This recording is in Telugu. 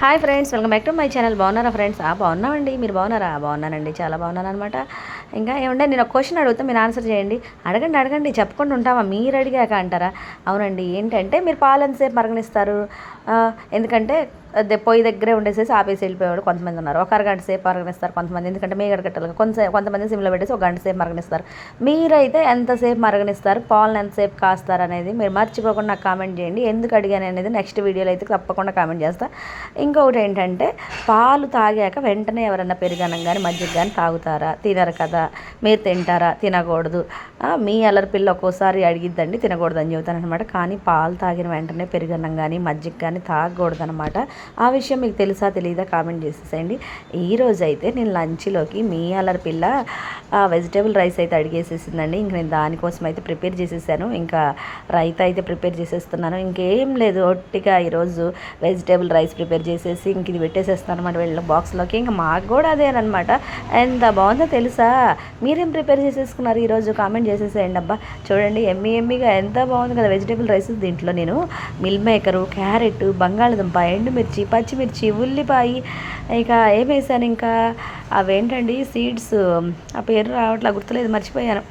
Hi friends, welcome back to my channel. బాగున్నారా ఫ్రెండ్స్? బాగున్నామండి. మీరు బాగున్నారా? బాగున్నానండి, చాలా బాగున్నాను అనమాట. ఇంకా ఏమంటే నేను ఒక క్వశ్చన్ అడుగుతా, మీరు ఆన్సర్ చేయండి. అడగండి అడగండి, చెప్పకుండా ఉంటామా? మీరు అడిగాక అంటారా? అవునండి. ఏంటంటే మీరు పాలు ఎంతసేపు మరగనిస్తారు? ఎందుకంటే అదే పొయ్యి దగ్గరే ఉండేసేసి ఆపేసి వెళ్ళిపోయేవాడు కొంతమంది ఉన్నారు. ఒక అరగంట సేపు మరగనిస్తారు కొంతమంది, ఎందుకంటే మీగడ కట్టాలి. కొంతమంది సిమ్లో పెట్టేసి ఒక గంట సేపు మరగనిస్తారు. మీరైతే ఎంతసేపు మరగనిస్తారు? పాలను ఎంతసేపు కాస్తారు అనేది మీరు మర్చిపోకుండా నాకు కామెంట్ చేయండి. ఎందుకు అడిగాను అనేది నెక్స్ట్ వీడియోలో అయితే తప్పకుండా కామెంట్ చేస్తా. ఇంకొకటి ఏంటంటే, పాలు తాగాక వెంటనే ఎవరన్నా పెరుగన్నం కానీ మజ్జిగ కానీ తాగుతారా? తినరు కదా. మీరు తింటారా? తినకూడదు. మీ అల్లరి పిల్ల ఒక్కోసారి అడిగిద్దండి, తినకూడదని చెబుతాను అనమాట. కానీ పాలు తాగిన వెంటనే పెరుగన్నం కానీ మజ్జిగ కానీ తాగకూడదు అనమాట. ఆ విషయం మీకు తెలుసా తెలీదా? కామెంట్ చేసేసేయండి. ఈరోజు అయితే నేను లంచ్లోకి మీ అల్లరి పిల్ల వెజిటేబుల్ రైస్ అయితే అడిగేసేసిందండి. ఇంక నేను దానికోసం అయితే ప్రిపేర్ చేసేసాను. ఇంకా రైతా అయితే ప్రిపేర్ చేసేస్తున్నాను. ఇంకేం లేదు, ఒట్టిగా ఈరోజు వెజిటేబుల్ రైస్ ప్రిపేర్ చేసేసి ఇంక ఇది పెట్టేసేస్తాను అనమాట వెళ్ళిన బాక్స్లోకి. ఇంకా మాకు కూడా అదేనమాట. ఎంత బాగుందో తెలుసా? మీరేం ప్రిపేర్ చేసేసుకున్నారు ఈరోజు? కామెంట్ చేసేసేయండి. అబ్బా చూడండి, ఎమ్మిగా ఎంత బాగుంది కదా వెజిటేబుల్ రైస్. దీంట్లో నేను మిల్ మేకరు, క్యారెట్, బంగాళదుంప, ఎండుమిర్చి, పచ్చిమిర్చి, ఉల్లిపాయ, ఇక ఏం వేసాను, ఇంకా అవేంటండి సీడ్స్, ఆ పేరు రావట్లా, గుర్తులేదు, మర్చిపోయాను.